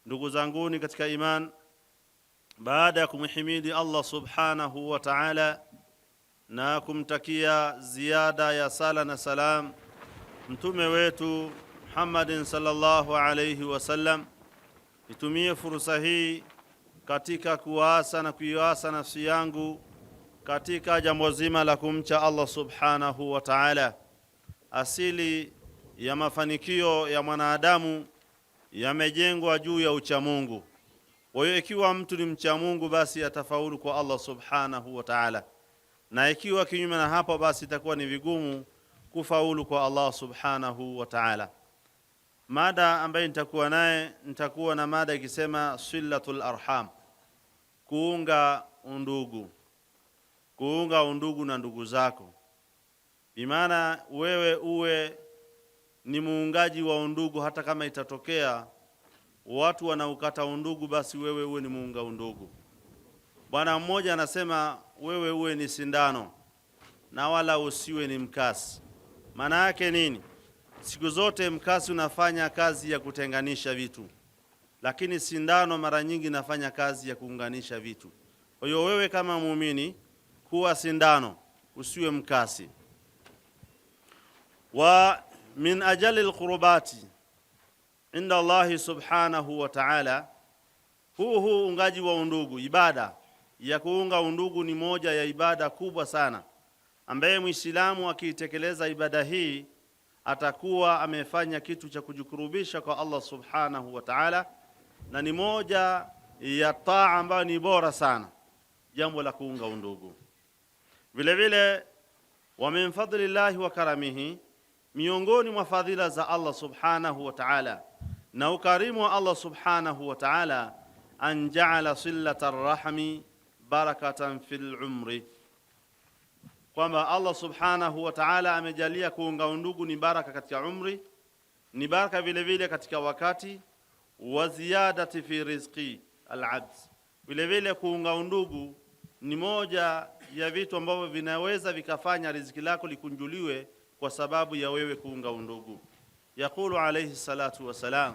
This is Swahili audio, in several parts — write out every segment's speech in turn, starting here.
Ndugu zanguni katika iman, baada ya kumhimidi Allah subhanahu wa ta'ala na kumtakia ziada ya sala na salam mtume wetu Muhammadin sallallahu alayhi wasallam, nitumie fursa hii katika kuasa na kuiasa nafsi yangu katika jambo zima la kumcha Allah subhanahu wa ta'ala. Asili ya mafanikio ya mwanadamu yamejengwa juu ya ucha Mungu. Kwa hiyo ikiwa mtu ni mcha Mungu, basi atafaulu kwa Allah subhanahu wa ta'ala, na ikiwa kinyume na hapo, basi itakuwa ni vigumu kufaulu kwa Allah subhanahu wa ta'ala. Mada ambayo nitakuwa na mada ikisema silatul arham, kuunga undugu. Kuunga undugu na ndugu zako, bimaana wewe uwe ni muungaji wa undugu. Hata kama itatokea watu wanaukata undugu, basi wewe uwe ni muunga undugu. Bwana mmoja anasema wewe uwe ni sindano na wala usiwe ni mkasi. Maana yake nini? Siku zote mkasi unafanya kazi ya kutenganisha vitu, lakini sindano mara nyingi inafanya kazi ya kuunganisha vitu. Kwa hiyo wewe kama muumini kuwa sindano, usiwe mkasi. Wa min ajali alqurbati inda Allah subhanahu wa ta'ala, huu ungaji wa undugu, ibada ya kuunga undugu ni moja ya ibada kubwa sana, ambaye Muislamu akiitekeleza ibada hii atakuwa amefanya kitu cha kujikurubisha kwa Allah subhanahu wa ta'ala, na ni moja ya taa ambayo ni bora sana, jambo la kuunga undugu. Vile vile wa min fadlillahi wa karamihi, miongoni mwa fadhila za Allah subhanahu wa ta'ala na ukarimu wa Allah subhanahu wa ta'ala, an ja'ala silatar rahmi barakatan fil umri, kwamba Allah subhanahu wa ta'ala amejalia kuunga undugu ni baraka katika umri, ni baraka vile vile katika wakati, wa ziyadati fi rizqi al-abd. Vile vile kuunga undugu ni moja ya vitu ambavyo vinaweza vikafanya riziki lako likunjuliwe kwa sababu ya wewe kuunga undugu. Yakulu alayhi salatu wasalam,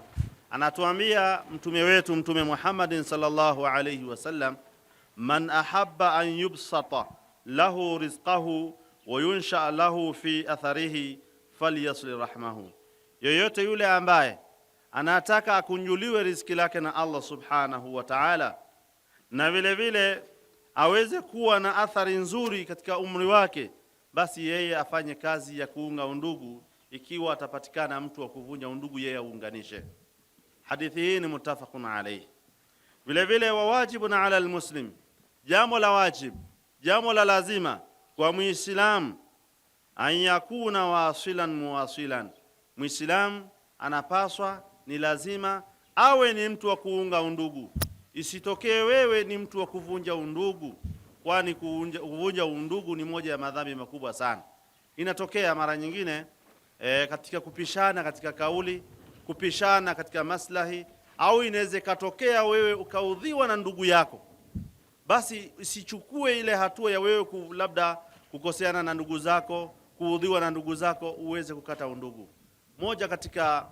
anatuambia mtume wetu Mtume Muhammadin sallallahu alayhi wasallam, man ahabba an yubsata lahu rizqahu wa yunsha lahu fi atharihi falyasli rahmahu, yoyote yule ambaye anataka akunjuliwe riziki lake na Allah subhanahu wa ta'ala, na vile vile aweze kuwa na athari nzuri katika umri wake, basi yeye afanye kazi ya kuunga undugu. Ikiwa atapatikana mtu wa kuvunja undugu, yeye aunganishe. Hadithi hii ni muttafaqun alayhi. Vile vile wawajibuna ala almuslim, jambo la wajib, jambo la lazima kwa Muislamu, an yakuna wasilan muwasilan. Muislamu anapaswa, ni lazima awe ni mtu wa kuunga undugu. Isitokee wewe ni mtu wa kuvunja undugu, kwani kuvunja undugu ni moja ya madhambi makubwa sana. Inatokea mara nyingine katika kupishana katika kauli, kupishana katika maslahi, au inaweza katokea wewe ukaudhiwa na ndugu yako, basi usichukue ile hatua ya wewe labda kukoseana na ndugu zako, kuudhiwa na ndugu zako uweze kukata undugu. Moja katika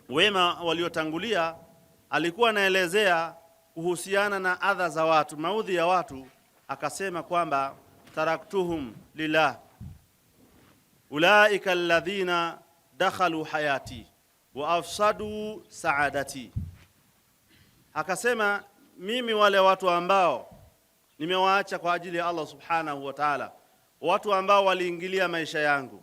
wema waliotangulia alikuwa anaelezea kuhusiana na adha za watu, maudhi ya watu, akasema kwamba taraktuhum lillah ulaika alladhina dakhalu hayati wa afsadu saadati. Akasema mimi wale watu ambao nimewaacha kwa ajili ya Allah subhanahu wa ta'ala, watu ambao waliingilia maisha yangu,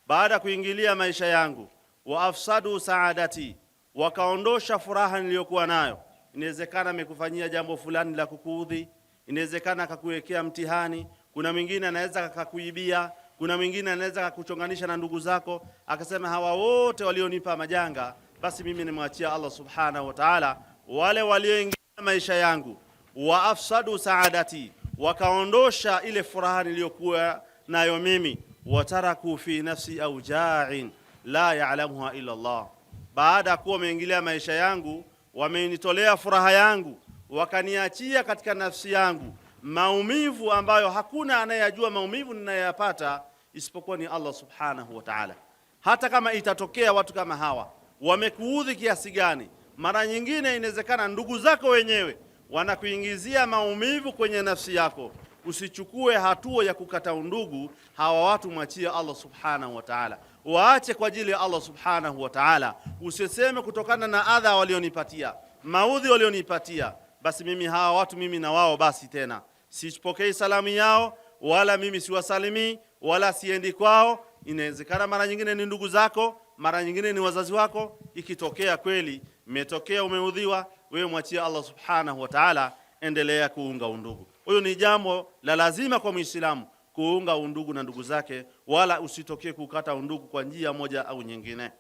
baada ya kuingilia maisha yangu, wa afsadu saadati, wakaondosha furaha niliyokuwa nayo. Inawezekana amekufanyia jambo fulani la kukuudhi, inawezekana akakuwekea mtihani, kuna mwingine anaweza akakuibia, kuna mwingine anaweza akakuchonganisha na ndugu zako. Akasema hawa wote walionipa majanga, basi mimi nimwachia Allah subhanahu wa ta'ala wale walioingia maisha yangu, wa afsadu saadati, wakaondosha ile furaha niliyokuwa nayo mimi, wataraku fi nafsi auja'in la ya'lamuha illa Allah. Baada kuwa wameingilia maisha yangu, wamenitolea furaha yangu, wakaniachia katika nafsi yangu maumivu ambayo hakuna anayejua maumivu ninayopata isipokuwa ni Allah subhanahu wa ta'ala. Hata kama itatokea watu kama hawa wamekuudhi kiasi gani, Mara nyingine inawezekana ndugu zako wenyewe wanakuingizia maumivu kwenye nafsi yako. Usichukue hatua ya kukata undugu. Hawa watu mwachie Allah subhanahu wa ta'ala, waache kwa ajili ya Allah subhanahu wa ta'ala. Usiseme kutokana na adha walionipatia, maudhi walionipatia, basi mimi hawa watu mimi na wao basi tena sipokei salamu yao, wala mimi siwasalimii, wala siendi kwao. Inawezekana mara nyingine ni ndugu zako, mara nyingine ni wazazi wako. Ikitokea kweli imetokea umeudhiwa, wewe mwachie Allah subhanahu wa ta'ala, endelea kuunga undugu. Huyo ni jambo la lazima kwa Muislamu, kuunga undugu na ndugu zake, wala usitokee kukata undugu kwa njia moja au nyingine.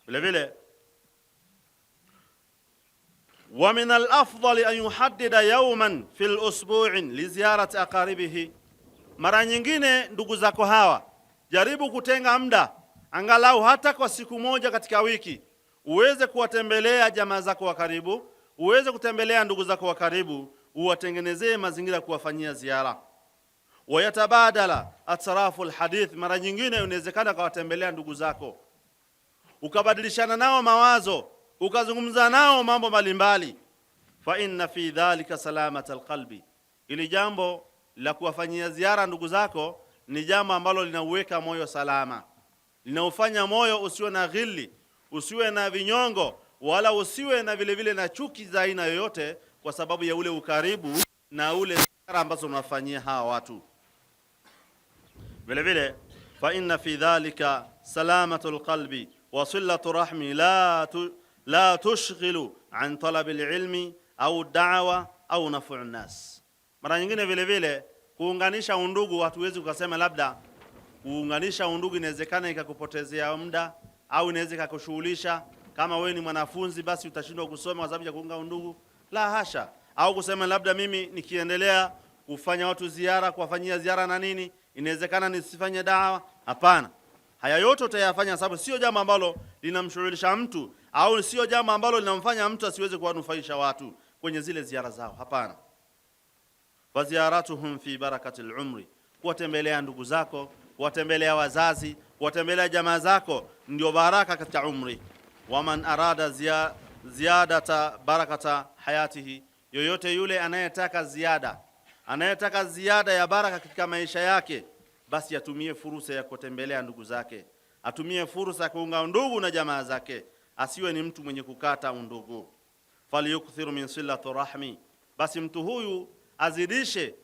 Vile vile wa min al-afdali an yuhaddida yawman fil usbu'in li ziyarati aqaribihi. Mara nyingine ndugu zako hawa, jaribu kutenga muda angalau hata kwa siku moja katika wiki, uweze kuwatembelea jamaa zako wa karibu, uweze kutembelea ndugu zako wa karibu, uwatengenezee mazingira kuwafanyia ziara. Wayatabadala atrafu alhadith. Mara nyingine unawezekana kuwatembelea ndugu zako, ukabadilishana nao mawazo, ukazungumza nao mambo mbalimbali. Fa inna fi dhalika salamata alqalbi. Ili jambo la kuwafanyia ziara ndugu zako ni jambo ambalo linauweka moyo salama, linaufanya moyo usiwe na ghili, usiwe na vinyongo, wala usiwe na vile vile na chuki za aina yoyote, kwa sababu ya ule ukaribu na ule ziara ambazo unafanyia hawa watu. Vile vile fa inna fi dhalika salamatul qalbi wa silatu rahmi la tushghilu an talab alilmi au da'wa au naf'u an-nas. Mara nyingine vile vile kuunganisha undugu, hatuwezi kusema labda kuunganisha undugu inawezekana ikakupotezea muda au inaweza kukushughulisha. Kama wewe ni mwanafunzi basi utashindwa kusoma kwa sababu ya kuunga undugu, la hasha. Au kusema labda mimi nikiendelea kufanya watu ziara, kuwafanyia ziara na nini, inawezekana nisifanye dawa. Hapana, haya yote utayafanya sababu sio jambo ambalo linamshughulisha mtu, au sio jambo ambalo linamfanya mtu asiweze kuwanufaisha watu kwenye zile ziara zao. Hapana. Wa ziyaratuhum fi barakatil umri, kuwatembelea ndugu zako, kuwatembelea wazazi, kuwatembelea jamaa zako ndio baraka katika umri. Waman arada ziyadata barakata hayatihi, yoyote yule anayetaka ziada ya baraka katika maisha yake, basi atumie fursa ya kutembelea ndugu zake, atumie fursa ya kuunga undugu na jamaa zake, asiwe ni mtu mwenye kukata undugu. Falyukthiru min silati rahmi, basi mtu huyu azidishe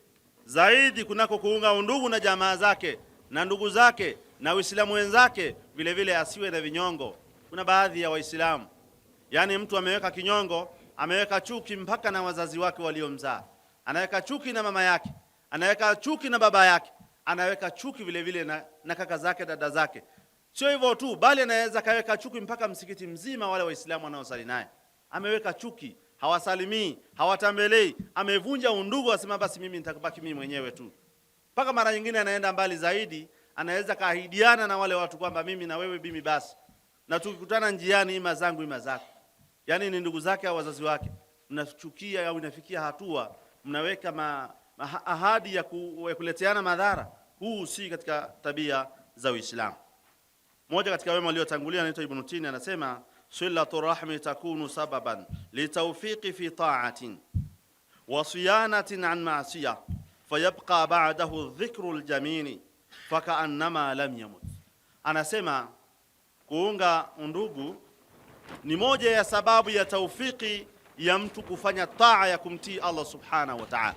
zaidi kunako kuunga undugu na jamaa zake na ndugu zake na Waislamu wenzake. Vile vile asiwe na vinyongo. Kuna baadhi ya Waislamu, yani mtu ameweka kinyongo, ameweka chuki mpaka na wazazi wake waliomzaa, anaweka chuki na mama yake, anaweka chuki na baba yake, anaweka chuki vile vile na kaka zake, dada zake. Sio hivyo tu, bali anaweza kaweka chuki mpaka msikiti mzima, wale Waislamu wanaosali naye ameweka chuki, hawasalimii, hawatembelei, amevunja undugu, asema basi mimi nitakubaki mimi mwenyewe tu. Mpaka mara nyingine anaenda mbali zaidi, anaweza kaahidiana na wale watu kwamba mimi na wewe bimi basi, na tukikutana njiani ima zangu ima zako. Yani ni ndugu zake au wazazi wake, mnachukia au inafikia hatua mnaweka ahadi ya kuleteana madhara. Huu si katika tabia za Uislamu. Mmoja katika wema waliotangulia anaitwa Ibn Tini, anasema silatu rahmi takunu sababan litawfiqi fi ta'atin wa siyanatin an ma'siyah fayabqa ba'dahu dhikru aljamini fakaannama lam yamut. Anasema kuunga undugu ni moja ya sababu ya taufiki ya mtu kufanya taa ya kumtii Allah subhanahu wa ta'ala.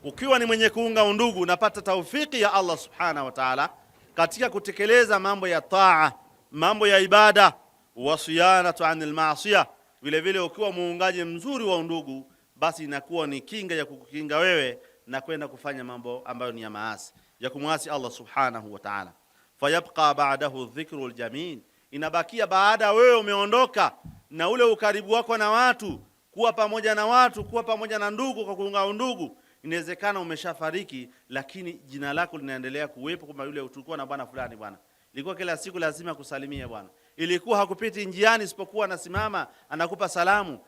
Ukiwa ni mwenye kuunga undugu unapata taufiki ya Allah subhanahu wa ta'ala katika kutekeleza mambo ya taa, mambo ya ibada, wasiyanatu anil maasiyah. Vile vile ukiwa muungaji mzuri wa undugu, basi inakuwa ni kinga ya kukukinga wewe na kwenda kufanya mambo ambayo ni ya maasi, ya kumwasi Allah subhanahu wa ta'ala. Fayabqa ba'dahu dhikru aljamil, inabakia baada wewe umeondoka na ule ukaribu wako na watu, kuwa pamoja na watu, kuwa pamoja na ndugu kwa kuunga undugu. Inawezekana umeshafariki, lakini jina lako linaendelea kuwepo, kama yule tulikuwa na bwana fulani, bwana ilikuwa kila siku lazima kusalimia bwana, ilikuwa hakupiti njiani isipokuwa anasimama anakupa salamu,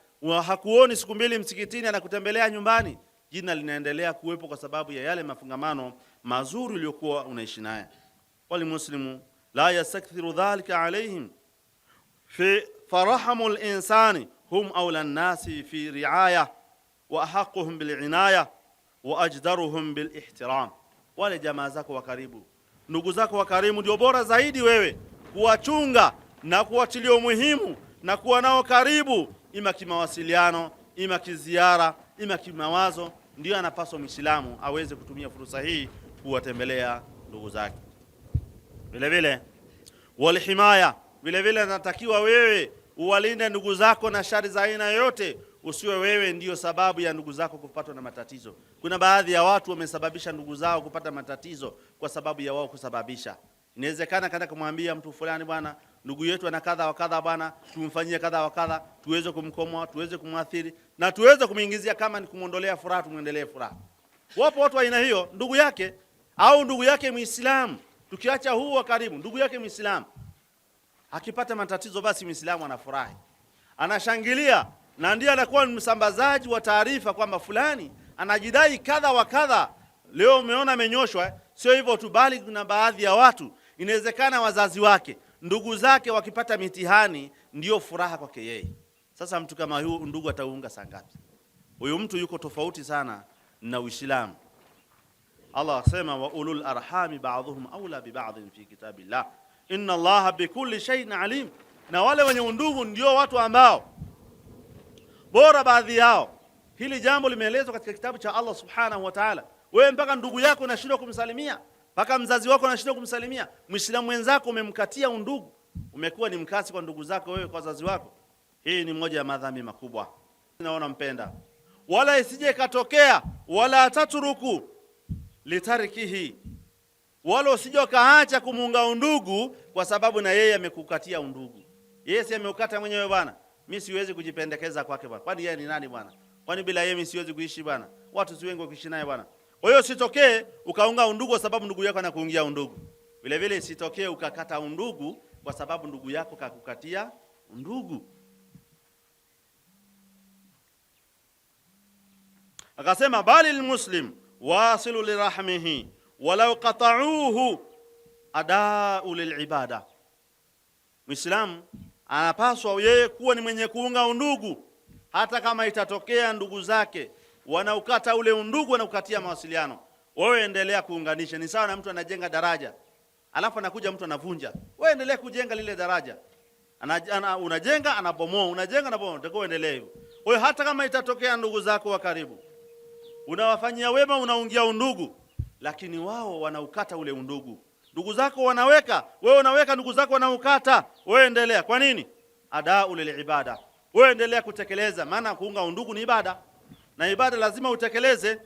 hakuoni siku mbili msikitini anakutembelea nyumbani. Jina linaendelea kuwepo kwa sababu ya yale mafungamano mazuri uliyokuwa unaishi naye. Wal muslimu la yastakthiru dhalika alayhim fi farahamul insani hum awla an-nasi fi ri'aya wa ahaqquhum bil inaya wa ajdaruhum bil ihtiram. Wale jamaa zako wa karibu, ndugu zako wa karibu ndio bora zaidi wewe kuwachunga na kuwatilia umuhimu na kuwa nao karibu, ima kimawasiliano, ima kiziara, ima kimawazo. Ndio anapaswa Muislamu aweze kutumia fursa hii kuwatembelea ndugu zake. Vile vile walhimaya, vile vile anatakiwa wewe uwalinde ndugu zako na shari za aina yoyote. Usiwe wewe ndiyo sababu ya ndugu zako kupatwa na matatizo. Kuna baadhi ya watu wamesababisha ndugu zao kupata matatizo kwa sababu ya wao kusababisha. Inawezekana kaenda kumwambia mtu fulani, bwana ndugu yetu ana kadha wa kadha, bwana tumfanyie kadha wa kadha, tuweze kumkomoa, tuweze kumwathiri na tuweze kumuingizia, kama ni kumuondolea furaha tumuendelee furaha. Wapo watu wa aina hiyo, ndugu yake au ndugu yake Muislamu, tukiacha huu wa karibu, ndugu yake Muislamu akipata matatizo, basi Muislamu anafurahi, anashangilia, na ndiye anakuwa msambazaji wa taarifa kwamba fulani anajidai kadha wa kadha, leo umeona amenyoshwa. Sio hivyo tu, bali kuna baadhi ya watu inawezekana wazazi wake, ndugu zake wakipata mitihani ndio furaha kwake yeye. Sasa mtu kama huyu ndugu ataunga saa ngapi? Huyu mtu yuko tofauti sana na Uislamu. Allah asema wa ulul arhami ba'dhum awla bi ba'dhin fi kitabillah inna Allaha bikulli shay'in alim. Na wale wenye undugu ndio watu ambao bora baadhi yao. Hili jambo limeelezwa katika kitabu cha Allah subhanahu wa ta'ala. Wewe mpaka ndugu yako unashindwa kumsalimia, mpaka mzazi wako unashindwa kumsalimia, Muislamu wenzako umemkatia undugu, umekuwa ni mkasi kwa ndugu zako wewe kwa wazazi wako. Hii ni moja ya madhambi makubwa. Naona mpenda, wala isije katokea wala tatruku litarikihi, wala usije kaacha kumuunga undugu kwa sababu na yeye amekukatia undugu. Yeye si ameukata mwenyewe bwana, mimi siwezi kujipendekeza kwake bwana. Kwani yeye ni nani bwana? Kwani bila yeye mimi siwezi kuishi bwana? Watu si wengi wakiishi naye bwana. Kwa hiyo sitokee ukaunga undugu kwa sababu ndugu yako anakuungia undugu. Vile vile sitokee ukakata undugu kwa sababu ndugu yako kakukatia undugu. Akasema bali almuslim wasilu lirahmihi walau qata'uhu ada'u lilibada. Muislamu anapaswa yeye kuwa ni mwenye kuunga undugu, hata kama itatokea ndugu zake wanaukata ule undugu, wanaukatia mawasiliano, wewe endelea kuunganisha. Ni sawa na mtu anajenga daraja alafu anakuja mtu anavunja, wewe endelea kujenga lile daraja. Unajenga anabomoa, unajenga anabomoa, ndio endelee hivyo. Kwa hiyo hata kama itatokea ndugu zako wa karibu unawafanyia wema, unaungia undugu, lakini wao wanaukata ule undugu, ndugu zako wanaweka, wewe unaweka, ndugu zako wanaukata, wewe endelea. Kwa nini? Adau lil ibada, wewe endelea kutekeleza, maana kuunga undugu ni ibada na ibada lazima utekeleze.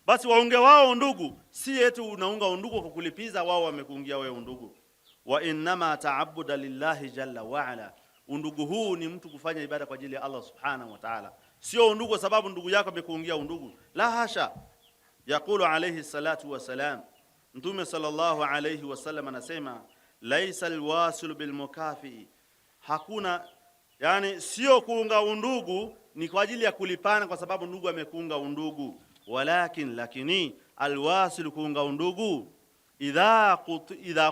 Basi waunge wao undugu, si eti unaunga undugu kwa kulipiza wao wamekuungia wewe undugu. Wa innama ta'abbuda lillahi jalla wa ala, undugu huu ni mtu kufanya ibada kwa ajili ya Allah subhanahu wa ta'ala, sio undugu sababu ndugu yako amekuungia undugu. La hasha. Yakulu alayhi salatu wasalam, Mtume sallallahu alayhi wasallam anasema laisa alwasilu bilmukafi, hakuna, yani sio kuunga undugu ni kwa ajili ya kulipana kwa sababu ndugu amekuunga undugu, lakini alwasilu kuunga undugu idha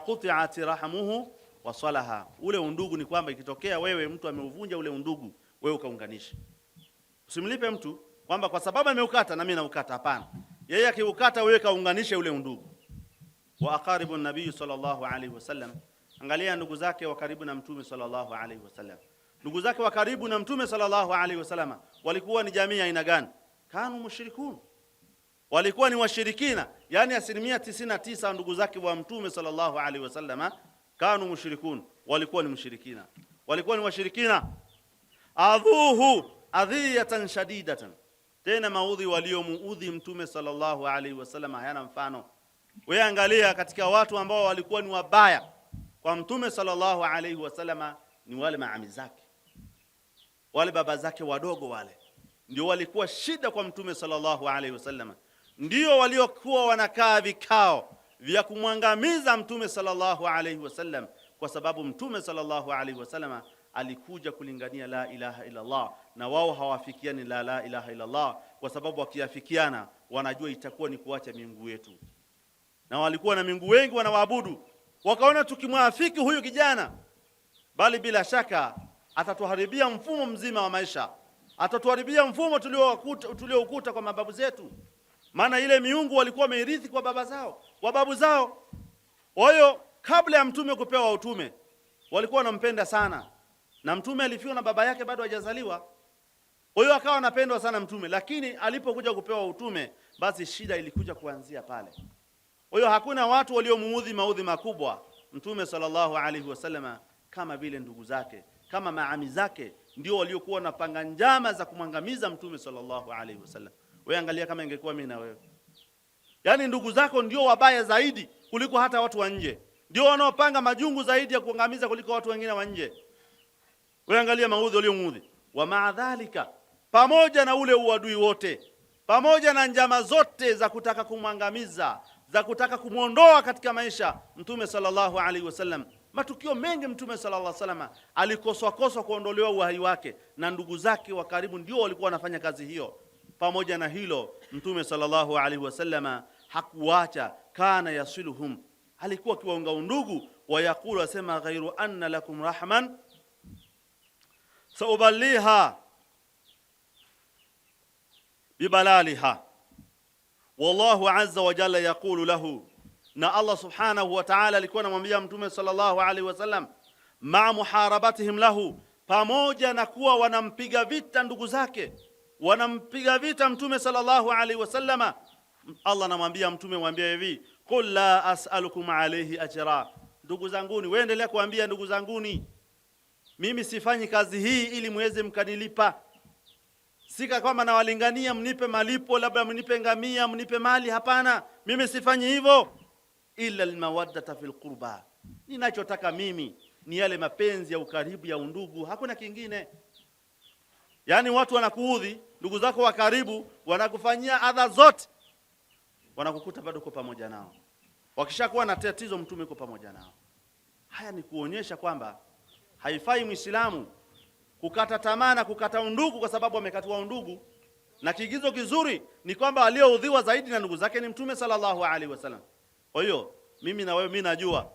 quti'at rahmuhu wa salaha. Ule undugu ni kwamba ikitokea wewe mtu ameuvunja ule undugu, wewe ukaunganisha. Usimlipe mtu kwamba kwa sababu ameukata na mimi naukata, hapana. Yeye akiukata wewe kaunganisha ule undugu. Wa aqaribu nabii sallallahu alaihi wasallam, angalia ndugu zake wa karibu na Mtume sallallahu alaihi wasallam. Ndugu zake wa karibu na Mtume sallallahu alaihi wasallam walikuwa ni jamii aina gani? Kanu mushrikun, walikuwa ni washirikina. Yani 99% ndugu zake wa Mtume sallallahu alaihi wasallam kanu mushrikun, walikuwa ni mushrikina, walikuwa ni washirikina. Adhuhu adhiyatan shadidatan, tena maudhi waliomuudhi Mtume sallallahu alaihi wasallam hayana mfano. Wewe angalia katika watu ambao walikuwa ni wabaya kwa Mtume sallallahu alaihi wasallam ni wale maami zake, wale baba zake wadogo, wale ndio walikuwa shida kwa Mtume sallallahu alaihi wasallam, ndio waliokuwa wanakaa vikao vya kumwangamiza Mtume sallallahu alaihi wasallam, kwa sababu Mtume sallallahu alaihi wasallam alikuja kulingania la ilaha illa Allah, na wao hawafikiani la ilaha illa Allah, kwa sababu wakiafikiana wanajua itakuwa ni kuacha miungu yetu, na walikuwa na miungu wengi wanawaabudu. Wakaona tukimwafiki huyu kijana, bali bila shaka atatuharibia mfumo mzima wa maisha, atatuharibia mfumo tulioukuta kwa mababu zetu. Maana ile miungu walikuwa wameirithi kwa baba zao, kwa babu zao. Kwa hiyo kabla ya mtume kupewa utume walikuwa wanampenda sana, na mtume alifiwa na baba yake bado hajazaliwa. Kwa hiyo akawa anapendwa sana mtume, lakini alipokuja kupewa utume basi shida ilikuja kuanzia pale. Kwa hiyo hakuna watu waliomuudhi maudhi makubwa mtume sallallahu alaihi wasallam kama vile ndugu zake, kama maami zake ndio waliokuwa wanapanga njama za kumwangamiza mtume sallallahu alaihi wasallam. Wewe angalia kama ingekuwa mimi na wewe. Yaani ndugu zako ndio wabaya zaidi kuliko hata watu wa nje. Ndio wanaopanga majungu zaidi ya kuangamiza kuliko watu wengine wa nje. Wewe angalia maudhi waliomuudhi. Wa maadhalika, pamoja na ule uadui wote, pamoja na njama zote za kutaka kumwangamiza, za kutaka kumuondoa katika maisha mtume sallallahu alaihi wasallam, matukio mengi mtume sallallahu alaihi wasallam alikoswa kuondolewa uhai wake, na ndugu zake wa karibu ndio walikuwa wanafanya kazi hiyo. Pamoja na hilo mtume sallallahu alaihi wasallam hakuacha, kana yasiluhum, alikuwa kiwaunga undugu. Wa yakulu, asema ghairu anna lakum rahman saubaliha bibalaliha. Wallahu azza wa jalla yaqulu lahu, na Allah subhanahu wa ta'ala alikuwa anamwambia mtume sallallahu alaihi wasallam, ma muharabatihim lahu, pamoja na kuwa wanampiga vita ndugu zake, wanampiga vita mtume sallallahu alaihi wasallama, Allah anamwambia mtume, mwambie hivi, qul la as'alukum alayhi ajra. Ndugu zanguni, wewe endelea kuambia ndugu zanguni, mimi sifanyi kazi hii ili muweze mkanilipa. Sika kwamba nawalingania mnipe malipo, labda mnipe ngamia, mnipe mali. Hapana, mimi sifanyi hivyo. Illa almawaddata fil qurba, ninachotaka mimi ni yale mapenzi ya ukaribu ya undugu, hakuna kingine. Yani watu wanakuudhi, ndugu zako wa karibu wanakufanyia adha zote, wanakukuta bado uko pamoja nao. Wakishakuwa na tatizo, mtume uko pamoja nao. Haya ni kuonyesha kwamba haifai Muislamu kukata tamaa na kukata undugu kwa sababu amekatwa undugu. Na kigizo kizuri ni kwamba aliyoudhiwa zaidi na ndugu zake ni mtume sallallahu alaihi wasallam. Kwa hiyo mimi na wewe, mimi najua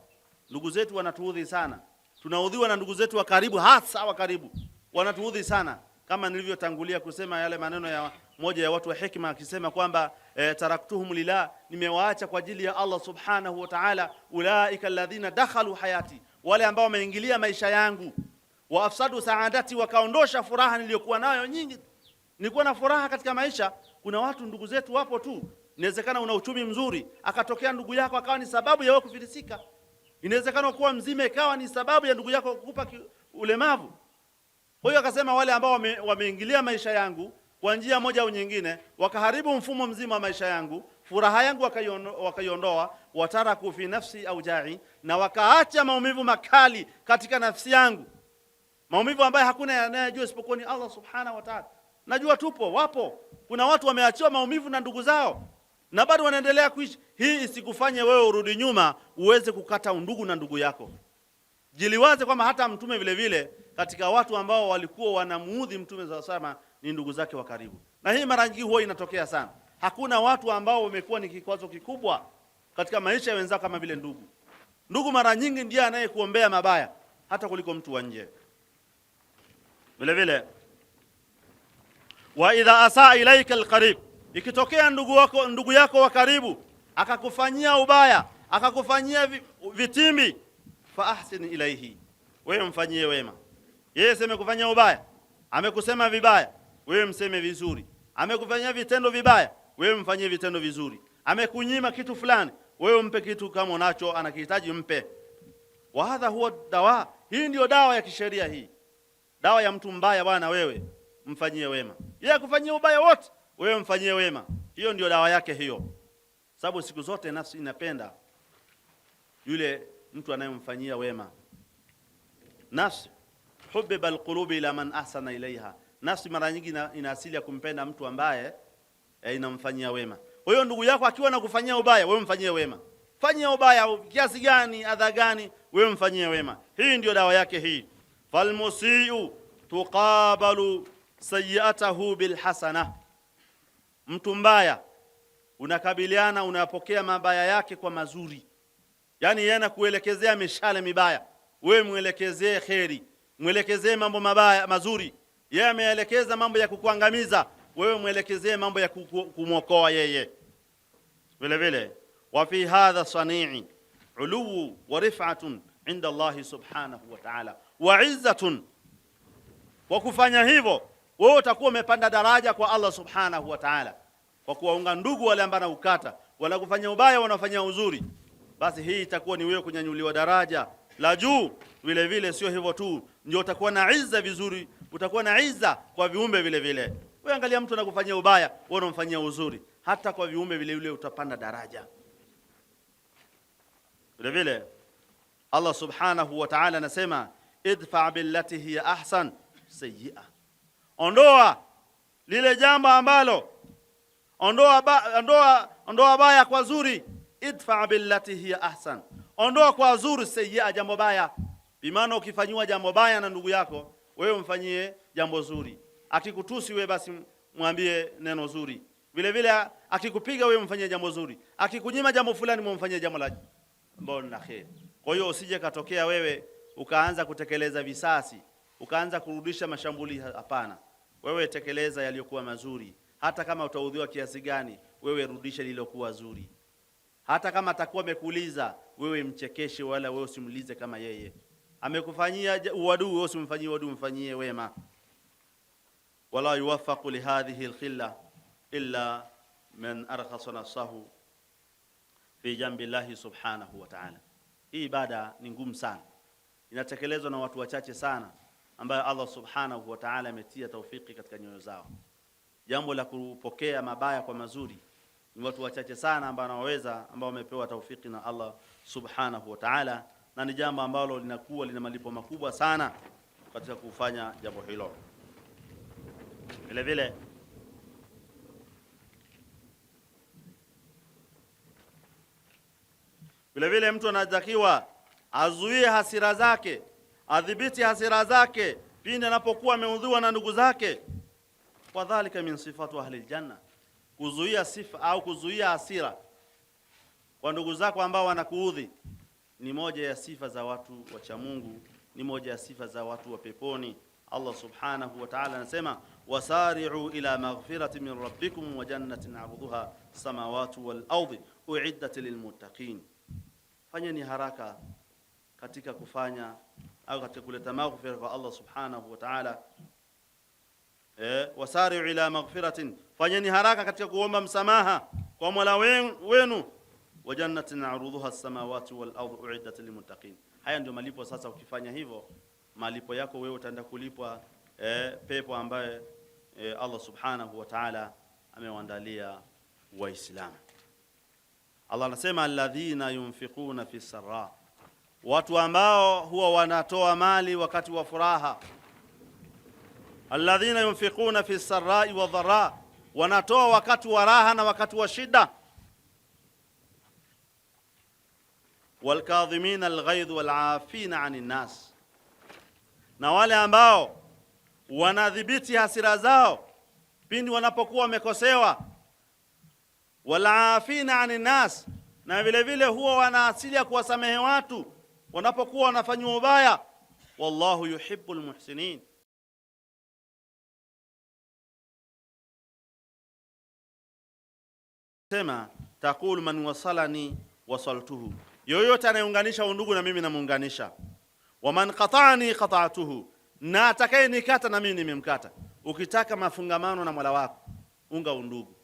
ndugu zetu wanatuudhi sana. Tunaudhiwa na ndugu zetu wa karibu, hasa wa karibu wanatuudhi sana. Kama nilivyotangulia kusema yale maneno ya moja ya watu wa hikma akisema kwamba taraktuhum lillah, nimewaacha kwa ajili ya Allah subhanahu wa ta'ala. Ulaika alladhina dakhalu hayati, wale ambao wameingilia maisha yangu. Wa afsadu saadati, wakaondosha furaha niliyokuwa nayo nyingi. Nilikuwa na furaha katika maisha. Kuna watu ndugu zetu wapo tu, inawezekana una uchumi mzuri, akatokea ndugu yako akawa ni sababu ya wewe kufilisika. Inawezekana kuwa mzima ikawa ni sababu ya ndugu yako kukupa ulemavu. Kwa hiyo akasema wale ambao wameingilia maisha yangu kwa njia moja au nyingine, wakaharibu mfumo mzima wa maisha yangu, furaha yangu wakaiondoa, wataraku fi nafsi aujai, na wakaacha maumivu makali katika nafsi yangu, maumivu ambayo hakuna anayejua isipokuwa ni Allah subhanahu wa ta'ala. Najua wapo kuna watu wameachiwa maumivu na ndugu zao na bado wanaendelea kuishi. Hii isikufanye wewe urudi nyuma uweze kukata undugu na ndugu yako. Jiliwaze kwamba hata mtume vile vile katika watu ambao walikuwa wanamuudhi mtume za sama ni ndugu zake wa karibu. Na hii mara nyingi huwa inatokea sana. Hakuna watu ambao wamekuwa ni kikwazo kikubwa katika maisha ya wenzao kama vile ndugu. Ndugu mara nyingi ndiye anayekuombea mabaya hata kuliko mtu wa nje. Vile vile, wa idha asaa ilaika alqarib, ikitokea ndugu yako wa karibu akakufanyia ubaya, akakufanyia vitimbi, fa ahsin ilaihi, wewe mfanyie wema. Yeye sema kufanyia ubaya, amekusema vibaya, wewe mseme vizuri. Amekufanyia vitendo vibaya, wewe mfanyie vitendo vizuri. Amekunyima kitu fulani, wewe mpe kitu kama unacho anakihitaji, mpe. Wa hadha huwa dawa, hii ndio dawa ya kisheria hii. Dawa ya mtu mbaya bwana, wewe mfanyie wema. Yeye akufanyia ubaya wote, wewe mfanyie wema. Hiyo ndio dawa yake hiyo. Sababu siku zote nafsi inapenda yule mtu anayemfanyia wema. Nafsi hubbiba alqulubi ila man ahsana ilaiha. Nafsi mara nyingi ina asili ya kumpenda mtu ambaye inamfanyia wema. Kwa hiyo ndugu yako akiwa anakufanyia ubaya, wewe mfanyie wema. Fanyia ubaya kiasi gani, adha gani, wewe mfanyie wema. Hii ndio dawa yake hii. Falmusiu tuqabalu sayiatahu bilhasana, mtu mbaya unakabiliana, unapokea mabaya yake kwa mazuri. Yani yeye anakuelekezea mishale mibaya, wewe muelekezee kheri. mwelekezee mambo mabaya mazuri. Yeye ameelekeza mambo ya kukuangamiza, wewe mwelekezee mambo ya kumwokoa yeye. Vile vile wa fi hadha sani'i uluwu wa rif'atun inda Allah subhanahu wa ta'ala wa 'izzatun. Kwa kufanya hivyo wewe utakuwa umepanda daraja kwa Allah subhanahu wa ta'ala, kwa kuwaunga ndugu wale ambao ukata wala kufanya ubaya wanafanya uzuri, basi hii itakuwa ni wewe kunyanyuliwa daraja la juu. Vile vile sio hivyo tu, ndio utakuwa na izza vizuri, utakuwa na izza kwa viumbe vile vile. Wewe angalia, mtu anakufanyia ubaya, wewe unamfanyia uzuri, hata kwa viumbe vile vile utapanda daraja. Vile vile Allah subhanahu wa ta'ala anasema idfa billati hiya ahsan sayyi'a. Ondoa lile jambo ambalo, ondoa baya kwa zuri. Idfa billati hiya ahsan, ondoa kwa zuri sayyi'a, jambo baya. Bimaana ukifanywa jambo baya na ndugu yako, wewe mfanyie jambo zuri. Akikutusi wewe, basi mwambie neno zuri. Vile vile akikupiga wewe, mfanyie jambo zuri. Akikunyima jambo fulani, mfanyie jambo la mbona na kheri. Kwa hiyo usije katokea wewe ukaanza kutekeleza visasi, ukaanza kurudisha mashambuli. Hapana, wewe tekeleza yaliyokuwa mazuri. Hata kama utaudhiwa kiasi gani, wewe rudisha lililokuwa zuri. Hata kama atakuwa amekuuliza, wewe mchekeshe, wala wewe usimulize kama yeye amekufanyia uadui, wewe usimfanyie uadui, mfanyie wema. Wala yuwaffaqu li hadhihi alkhilla illa man arkhasa nafsahu fi jambi Allah subhanahu wa ta'ala. Hii ibada ni ngumu sana, inatekelezwa na watu wachache sana, ambayo Allah subhanahu wa ta'ala ametia taufiki katika nyoyo zao. Jambo la kupokea mabaya kwa mazuri ni watu wachache sana ambao wanaweza, ambao wamepewa taufiki na Allah subhanahu wa ta'ala, na ni jambo ambalo linakuwa lina malipo makubwa sana katika kufanya jambo hilo. Vile vile mtu anatakiwa azuie hasira zake, adhibiti hasira zake pindi anapokuwa ameudhiwa na ndugu zake. Wa dhalika min sifatu ahli aljanna, kuzuia sifa au kuzuia hasira kwa ndugu zako ambao wanakuudhi ni moja ya sifa za watu wa Mungu, ni moja ya sifa za watu wa peponi. Allah subhanahu wa ta'ala anasema wasari'u ila maghfiratin min rabbikum wa jannatin 'arduha samawati wal ardi u'iddat lil muttaqin. Fanyeni haraka katika kufanya au katika kuleta maghfira kwa Allah subhanahu wa ta'ala. Wasari'u ila maghfiratin, fanyeni haraka katika kuomba msamaha kwa Mola wenu, wa jannatin 'arduha as-samawati wal ardu u'iddat lil muttaqin. Haya ndio malipo sasa. Ukifanya hivyo, malipo yako wewe utaenda kulipwa pepo ambaye Allah subhanahu wa ta'ala amewaandalia Waislamu. Allah anasema alladhina yunfiquna fi sarra, watu ambao huwa wanatoa mali wakati wa furaha. Alladhina yunfiquna fi sarra wa dharra, wanatoa wakati wa raha na wakati wa shida. Walkadhimina alghaidh wal'afina 'anil nas, na wale ambao wanadhibiti hasira zao pindi wanapokuwa wamekosewa. Wal'afina 'anil nas, na vile vile huwa wana asili ya kuwasamehe watu wanapokuwa wanafanywa ubaya. Wallahu yuhibbul muhsinin. Sema taqul man wasalani wasaltuhu, yoyote anayeunganisha undugu na mimi namuunganisha. Wa man qata'ani qata'tuhu, na atakayenikata na mimi nimemkata. Ukitaka mafungamano na Mola wako, unga undugu.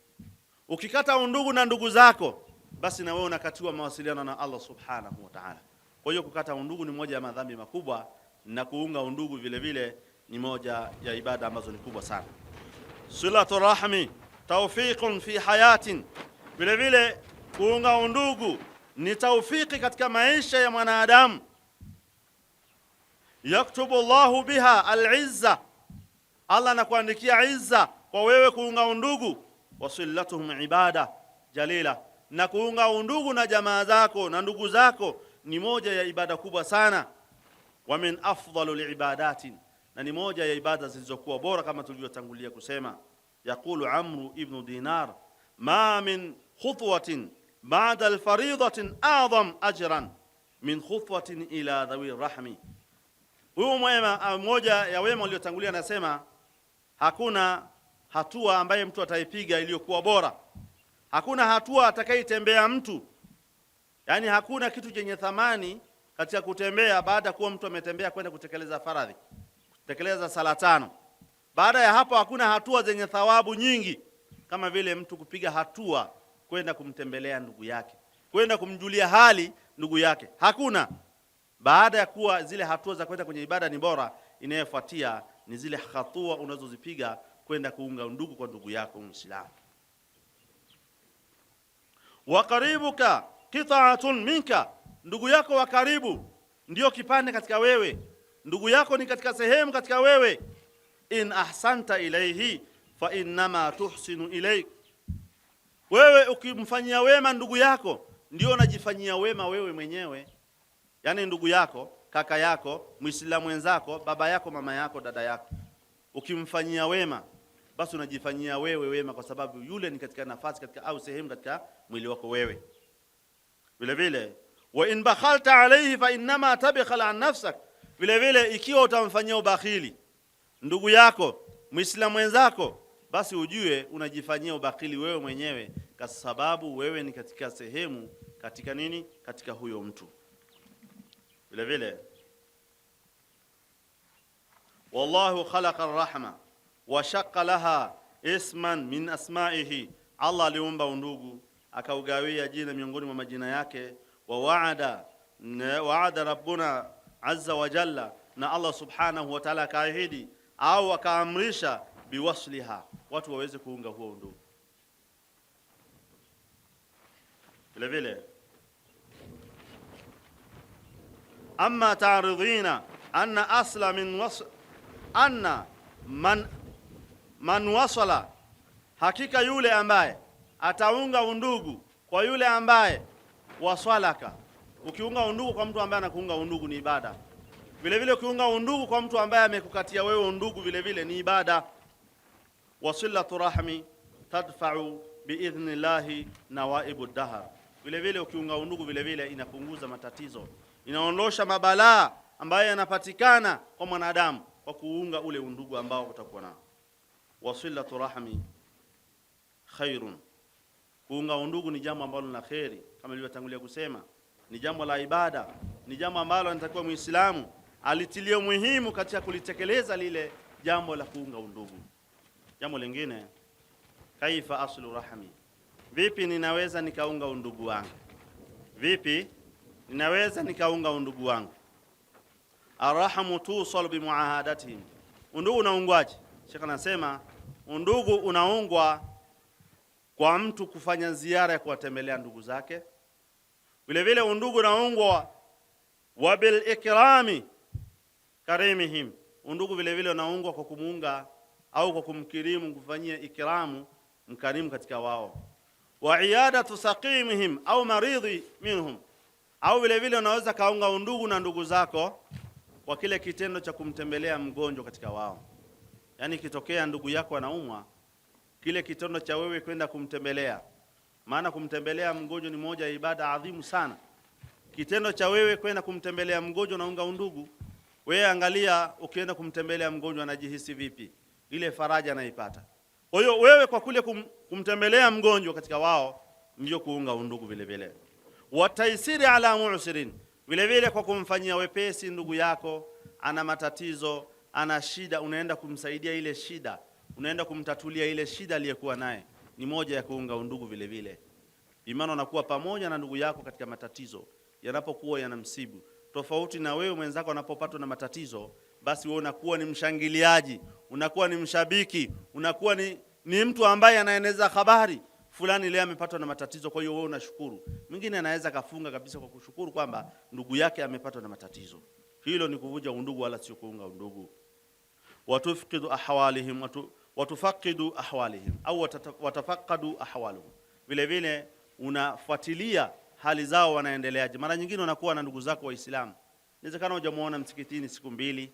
Ukikata undugu na ndugu zako, basi na wewe unakatiwa mawasiliano na Allah subhanahu wa ta'ala. Kwa hiyo kukata undugu ni moja ya madhambi makubwa, na kuunga undugu vile vile ni moja ya ibada ambazo ni kubwa sana. Silatu rahmi tawfiqun fi hayatin, vile vile kuunga undugu ni taufiki katika maisha ya mwanadamu. Yaktubu Allahu biha al-izza, Allah anakuandikia izza kwa wewe kuunga undugu. Wasilatuhum ibada jalila, na kuunga undugu na jamaa zako na ndugu zako ni moja ya ibada kubwa sana. Wa min afdalul ibadati, na ni moja ya ibada zilizokuwa bora kama tulivyotangulia kusema. Yaqulu Amru ibn Dinar, ma min khutwatin ba'da al-faridatin a'zam ajran min khutwatin ila dhawi rahmi. Huyu mwema mmoja ya wema waliotangulia anasema hakuna hatua ambaye mtu ataipiga iliyokuwa bora. Hakuna hatua atakayetembea mtu, yani hakuna kitu chenye thamani katika kutembea baada ya kuwa mtu ametembea kwenda kutekeleza faradhi, kutekeleza sala 5. Baada ya hapo hakuna hatua zenye thawabu nyingi kama vile mtu kupiga hatua kwenda kumtembelea ndugu yake, kwenda kumjulia hali ndugu yake. Hakuna. Baada ya kuwa zile hatua za kwenda kwenye ibada ni bora, inayofuatia ni zile hatua unazozipiga kwenda kuunga ndugu kwa ndugu yako Muislamu. Wa qaribuka qita'atun minka, ndugu yako wa karibu ndio kipande katika wewe, ndugu yako ni katika sehemu katika wewe. In ahsanta ilayhi fa innama tuhsinu ilayk, wewe ukimfanyia wema ndugu yako ndio unajifanyia wema wewe mwenyewe. Yani ndugu yako, kaka yako, Muislamu wenzako, baba yako, mama yako, dada yako, ukimfanyia wema basi unajifanyia wewe wema, kwa sababu yule ni katika nafasi katika au sehemu katika mwili wako wewe. Vile vile wa in bakhalta alayhi fa inma tabkhal an nafsak, vile vile ikiwa utamfanyia ubakhili ndugu yako, Muislamu wenzako, basi ujue unajifanyia ubakhili wewe mwenyewe, kwa sababu wewe ni katika sehemu katika nini, katika huyo mtu. Vile vile wallahu khalaqa ar-rahma wa shaqqa laha isman min asma'ihi, Allah aliumba undugu akaugawia jina miongoni mwa majina yake. Wa wa'ada rabbuna azza wa jalla, na Allah subhanahu wa ta'ala kaahidi au akaamrisha biwasliha, watu waweze kuunga huo undugu. Vile vile amma ta'ridina anna asla min anna man wasala, hakika yule ambaye ataunga undugu kwa yule ambaye wasalaka. Ukiunga undugu kwa mtu ambaye anakuunga undugu ni ibada. Vile vile ukiunga undugu kwa mtu ambaye amekukatia wewe undugu vile vile ni ibada. Wasilatu rahmi tadfa'u biidhnillahi nawaibud dahr, vile vile ukiunga undugu vile vile inapunguza matatizo, inaondosha mabalaa ambayo yanapatikana kwa mwanadamu kwa kuunga ule undugu ambao utakuwa nao. Wasilatu rahmi khairun, kuunga undugu ni jambo ambalo la khairi, kama nilivyotangulia kusema, ni jambo la ibada, ni jambo ambalo anatakiwa Muislamu alitilie muhimu katika kulitekeleza lile jambo la kuunga undugu. Jambo lingine, kaifa aslu rahmi, vipi ninaweza nikaunga undugu wangu? Vipi ninaweza nikaunga undugu wangu? Arhamu tusal bi muahadatihim, undugu unaungwaje? Sheikh anasema undugu unaungwa kwa mtu kufanya ziara ya kuwatembelea ndugu zake. Vile vile undugu unaungwa wa bil ikrami karimihim, undugu vile vile unaungwa kwa kumuunga au kwa kumkirimu, kufanyia ikramu, mkarimu katika wao. Wa iadatu saqimihim au maridhi minhum, au vile vile unaweza kaunga undugu na ndugu zako kwa kile kitendo cha kumtembelea mgonjwa katika wao. Yani kitokea ndugu yako anaumwa, kile kitendo cha wewe kwenda kumtembelea, maana kumtembelea mgonjwa ni moja ya ibada adhimu sana. Kitendo cha wewe kwenda kumtembelea mgonjwa unaunga undugu. Wewe angalia, ukienda kumtembelea mgonjwa anajihisi vipi, ile faraja anaipata. Kwa hiyo wewe kwa kule kumtembelea mgonjwa katika wao ndio kuunga undugu. Vile vile wataisiri ala mu'sirin, vile vile kwa kumfanyia wepesi ndugu yako, ana matatizo, ana shida, unaenda kumsaidia ile shida, unaenda kumtatulia ile shida aliyokuwa naye, ni moja ya kuunga undugu. Vile vile imani unakuwa pamoja na ndugu yako katika matatizo yanapokuwa yanamsibu, tofauti na wewe mwenzako anapopatwa na matatizo, basi wewe unakuwa ni mshangiliaji, unakuwa ni mshabiki, unakuwa ni mtu ambaye anaeneza habari fulani leo amepatwa na matatizo, kwa hiyo wewe unashukuru. Mwingine anaweza kafunga kabisa kwa kushukuru kwamba ndugu yake amepatwa na matatizo. Hilo ni kuvunja undugu, wala sio kuunga undugu. Watufqidu ahwalihim watufaqidu ahwalihim au watafaqadu ahwaluhum, vile vile unafuatilia hali zao wanaendeleaje. Mara nyingine unakuwa na ndugu zako Waislamu, inawezekana hujamuona msikitini siku 2,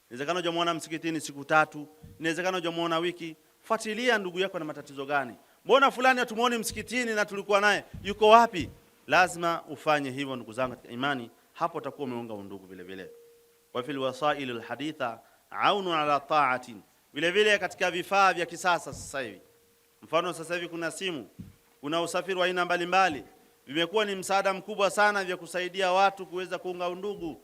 inawezekana hujamuona msikitini siku 3, inawezekana hujamuona wiki. Fuatilia ndugu yako na matatizo gani. Mbona fulani hatumuoni msikitini na tulikuwa naye, yuko wapi? Lazima ufanye hivyo ndugu zangu katika imani, hapo utakuwa umeunga undugu. Vile vile wa fil wasail alhaditha aunu ala ta'atin. Vile vile katika vifaa vya kisasa sasa hivi, mfano sasa hivi kuna simu, kuna usafiri wa aina mbalimbali, vimekuwa ni msaada mkubwa sana vya kusaidia watu kuweza kuunga undugu.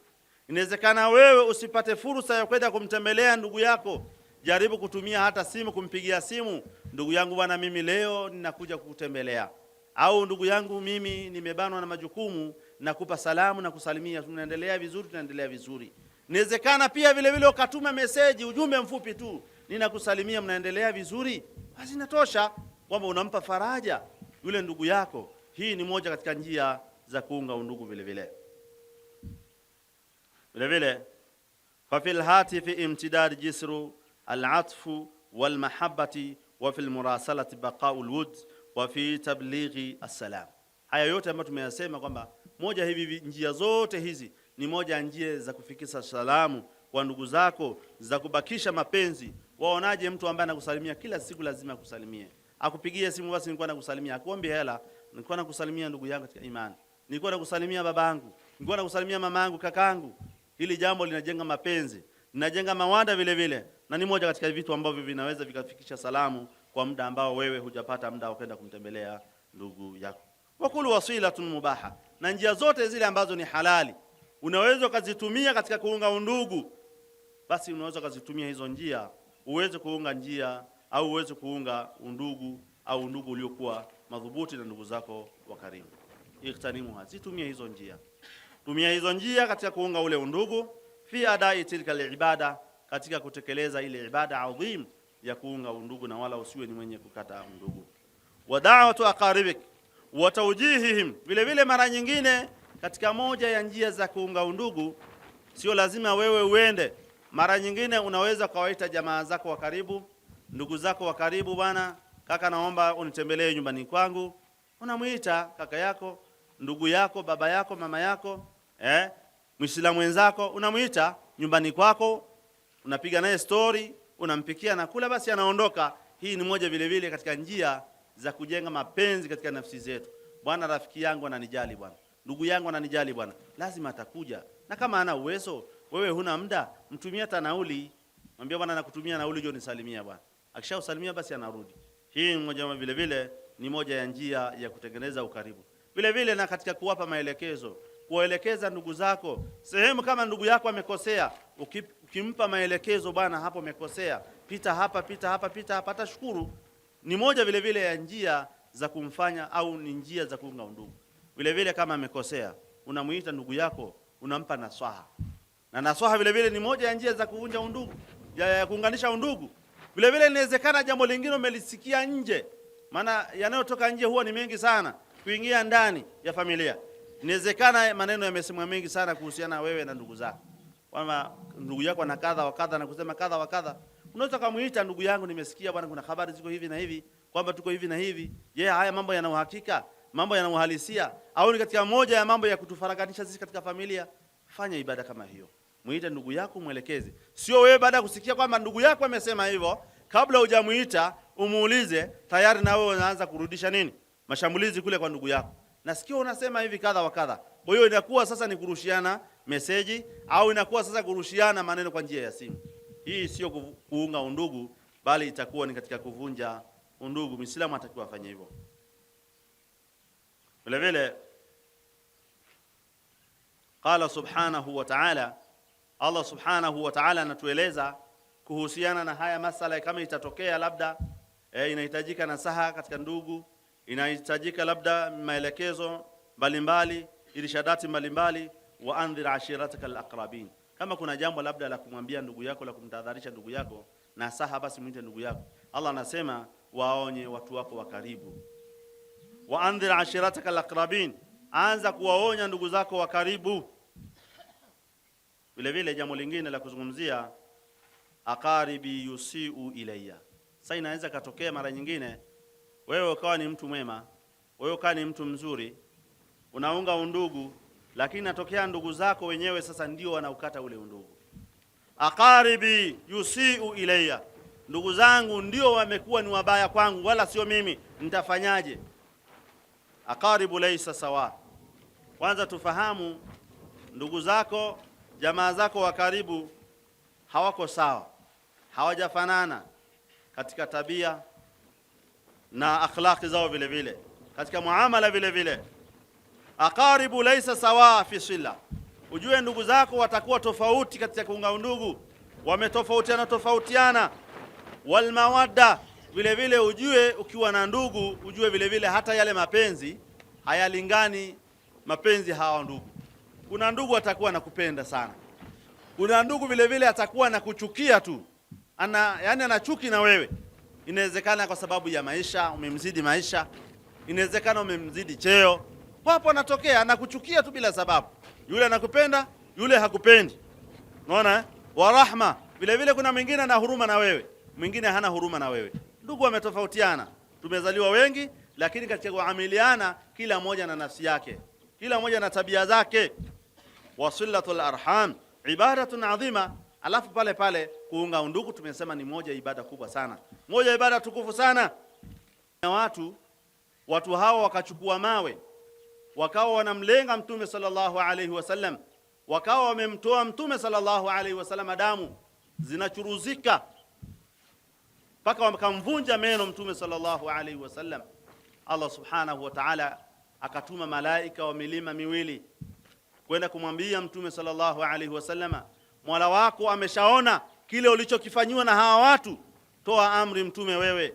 Inawezekana wewe usipate fursa ya kwenda kumtembelea ndugu yako, jaribu kutumia hata simu, kumpigia simu, ndugu yangu bwana, mimi leo ninakuja kukutembelea, au ndugu yangu mimi nimebanwa na majukumu, nakupa salamu na kusalimia, tunaendelea vizuri, tunaendelea vizuri. Inawezekana pia vile vile ukatuma message, ujumbe mfupi tu, ninakusalimia, mnaendelea vizuri, basi inatosha kwamba unampa faraja yule ndugu yako. Hii ni moja katika njia za kuunga undugu. Vile vile fa fil hatifi imtidad jisru al-atfu wal mahabbati wa fil murasalati baqa'ul wud wa fi tablighi as-salam. Haya yote ambayo tumeyasema kwamba moja hivi njia zote hizi ni moja njia za kufikisha salamu kwa ndugu zako, za kubakisha mapenzi. Waonaje mtu ambaye anakusalimia kila siku lazima akusalimie, akupigie simu, basi nilikuwa nakusalimia, akuombe hela, nilikuwa nakusalimia ndugu yangu katika imani, nilikuwa nakusalimia babangu, nilikuwa nakusalimia mamangu, kakangu. Hili jambo linajenga mapenzi, linajenga mawanda vile vile, na ni moja katika vitu ambavyo vinaweza vikafikisha salamu kwa muda ambao wewe hujapata muda wa kwenda kumtembelea ndugu yako. Wa kullu wasilatun mubaha, na njia zote zile ambazo ni halali unaweza kuzitumia katika kuunga undugu, basi unaweza kuzitumia hizo njia uweze kuunga njia au uweze kuunga undugu au undugu uliokuwa madhubuti na ndugu zako wa karibu. Iktanimu, zitumie hizo njia. Tumia hizo njia katika kuunga ule undugu, fi adai tilka al-ibada, katika kutekeleza ile ibada adhim ya kuunga undugu, na wala usiwe ni mwenye kukata undugu. Wa da'watu aqaribik wa tawjihihim, vile vile mara nyingine katika moja ya njia za kuunga undugu, sio lazima wewe uende. Mara nyingine unaweza kawaita jamaa zako wa karibu, ndugu zako wa karibu, bwana kaka, naomba unitembelee nyumbani kwangu. Unamuita kaka yako, ndugu yako, baba yako, mama yako, Muislamu wenzako, unamuita nyumbani kwako, unapiga naye story, unampikia na kula, basi anaondoka. Hii ni moja vile vile katika njia za kujenga mapenzi katika nafsi zetu. Bwana, rafiki yangu ananijali bwana, ndugu yangu ananijali bwana, lazima atakuja. Na kama ana uwezo, wewe huna muda, mtumie hata nauli, mwambie bwana nakutumia nauli, njoo nisalimia bwana. Akishausalimia basi anarudi. Hii moja vile vile ni moja ya njia ya kutengeneza ukaribu. Vile vile na katika kuwapa maelekezo, kuwaelekeza ndugu zako sehemu, kama ndugu yako amekosea, ukimpa maelekezo, bwana hapo umekosea, pita hapa, pita hapa, pita hapa, atashukuru. Ni moja vile vile ya njia za kumfanya, au ni njia za kuunga undugu. Vile vile kama amekosea, unamuita ndugu yako, unampa nasaha. Na nasaha vile vile ni moja ya njia za kuvunja undugu, ya kuunganisha undugu. Vile vile inawezekana jambo lingine umelisikia nje, maana yanayotoka nje huwa ni mengi sana kuingia ndani ya familia. Inawezekana maneno yamesemwa mengi sana kuhusiana wewe na ndugu zako, kwamba ndugu yako ana kadha wa kadha na kusema kadha wa kadha. Unaweza kumuita, ndugu yangu, nimesikia bwana kuna habari ziko hivi na hivi, kwamba tuko hivi na hivi. Je, haya mambo yana uhakika? Mambo yana uhalisia? Au ni katika moja ya mambo ya kutufarakanisha sisi katika familia? Fanya ibada kama hiyo. Muite ndugu yako, muelekeze. Sio wewe baada ya kusikia kwamba ndugu yako amesema hivyo, kabla hujamuita umuulize, tayari na wewe unaanza kurudisha nini? Mashambulizi kule kwa ndugu yako. Nasikia unasema hivi kadha wa kadha. Kwa hiyo inakuwa sasa ni kurushiana meseji, au inakuwa sasa kurushiana maneno kwa njia ya simu. Hii sio kuunga undugu, bali itakuwa ni katika kuvunja undugu. Muislamu atakiwa afanye hivyo. Vile vile qala subhanahu wa ta'ala, Allah subhanahu wa ta'ala anatueleza kuhusiana na haya masala, kama itatokea labda inahitajika nasaha katika ndugu, inahitajika labda maelekezo mbalimbali, irshadati mbalimbali, wa andhir ashirataka alaqrabin. Kama kuna jambo labda la kumwambia ndugu yako, la kumtahadharisha ndugu yako, nasaha, basi mwite ndugu yako. Allah anasema waonye watu wako wa karibu. Wa andhir ashirataka alaqrabin, anza kuwaonya ndugu zako wa karibu. Vile vile jambo lingine la kuzungumzia, aqaribi yusiu ilayya. Sasa inaweza katokea mara nyingine wewe ukawa ni mtu mwema, wewe ukawa ni mtu mzuri, unaunga undugu, lakini natokea ndugu zako wenyewe sasa ndio wanaukata ule undugu. Aqaribi yusiu ilayya, ndugu zangu ndio wamekuwa ni wabaya kwangu, wala sio mimi, nitafanyaje? Aqaribu laysa sawa. Kwanza tufahamu ndugu zako jamaa zako wa karibu hawako sawa, hawajafanana katika tabia na akhlaqi zao vile vile, katika muamala vile vile. Aqaribu laysa sawa fi sila, ujue ndugu zako watakuwa tofauti katika kuunga undugu, wametofautiana. Wal mawadda, vile vile ujue ukiwa na ndugu, ujue vile vile hata yale mapenzi hayalingani mapenzi hawa ndugu. Kuna ndugu atakuwa nakupenda sana, kuna ndugu vile vile atakuwa nakuchukia tu, yani ana chuki na wewe. Inawezekana kwa sababu ya maisha, umemzidi maisha, inawezekana umemzidi cheo, hapo anatokea anakuchukia tu bila sababu. Yule anakupenda, yule hakupendi. Unaona? Wa rahma, vile vile kuna mwingine ana huruma na wewe, mwingine hana huruma na wewe. Ndugu wametofautiana, tumezaliwa wengi, lakini katika kuamiliana kila mmoja na nafsi yake, kila mmoja na tabia zake. Wasilatul arham ibadatun adhima, alafu pale pale kuunga undugu tumesema ni moja ibada kubwa sana, moja ibada tukufu sana. Na watu hao wakachukua mawe, wakawa wanamlenga Mtume sallallahu alaihi wasallam, wakawa wamemtoa Mtume sallallahu alaihi wasallam damu zinachuruzika, mpaka wakamvunja meno Mtume sallallahu alaihi wasallam. Allah subhanahu wa ta'ala akatuma malaika wa milima miwili kwenda kumwambia Mtume sallallahu alaihi wasallam, Mola wako ameshaona kile ulichokifanywa na hawa watu, toa amri Mtume wewe,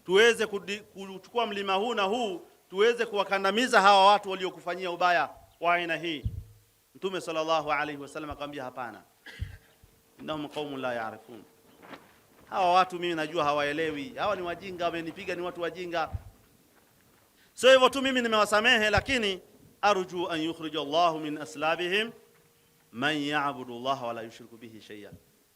tuweze kuchukua mlima huu na huu, tuweze kuwakandamiza hawa watu waliokufanyia ubaya wa aina hii. Mtume sallallahu alaihi wasallam akamwambia, hapana, innahum qaumun la ya'rifun, hawa watu mimi najua hawaelewi, hawa ni wajinga, wamenipiga, ni watu wajinga. Sio hivyo tu, mimi nimewasamehe, lakini arju an yukhrij Allahu min aslabihim man ya'budu Allah wa la yushriku bihi shay'a.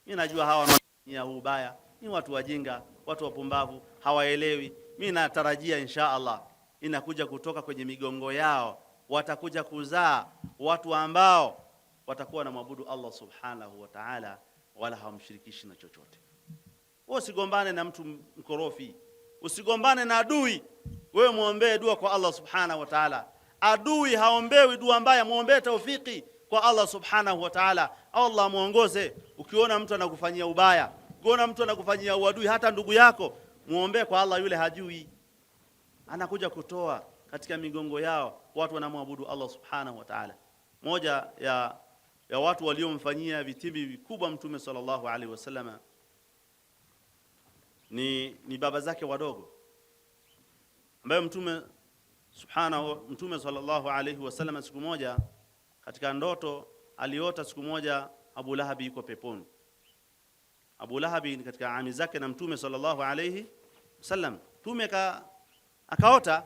Mimi najua hawa wanafanya ubaya, ni watu wajinga, watu wapumbavu, hawaelewi. Mimi natarajia insha Allah inakuja kutoka kwenye migongo yao, watakuja kuzaa watu ambao watakuwa na maabudu Allah subhanahu wa ta'ala, wala hawamshirikishi na chochote. Usigombane na mtu mkorofi, usigombane na adui, wewe muombee dua kwa Allah subhanahu wa ta'ala. Adui haombewi dua mbaya, muombee taufiki kwa Allah subhanahu wa ta'ala, Allah muongoze. Ukiona mtu anakufanyia ubaya, ukiona mtu anakufanyia uadui, hata ndugu yako, muombee kwa Allah, yule hajui, anakuja kutoa katika migongo yao watu wanamwabudu Allah subhanahu wa ta'ala. Moja ya watu waliomfanyia vitimbi vikubwa Mtume sallallahu alaihi wasallam ni baba zake wadogo, ambaye Mtume sallallahu alaihi wasallam siku moja katika ndoto aliota siku moja Abu Lahabi yuko peponi. Abu Lahabi ni katika ami zake na Mtume sallallahu alaihi wasallam. Mtume akaota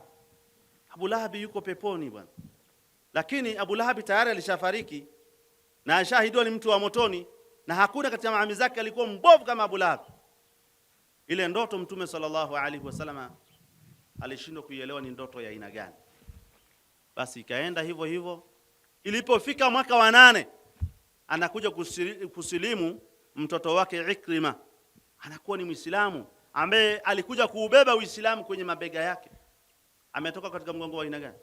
Abu Lahabi yuko peponi bwana, lakini Abu Lahabi tayari alishafariki na ashahidiwa ni mtu wa motoni, na hakuna katika ami zake alikuwa mbovu kama Abu Lahabi. Ile ndoto Mtume sallallahu alaihi wasallam alishindwa kuielewa ni ndoto ya aina gani. Basi ikaenda hivyo hivyo, ilipofika mwaka wa 8 anakuja kusilimu mtoto wake Ikrima, anakuwa ni Muislamu ambaye alikuja kuubeba Uislamu kwenye mabega yake. Ametoka katika mgongo wa aina gani?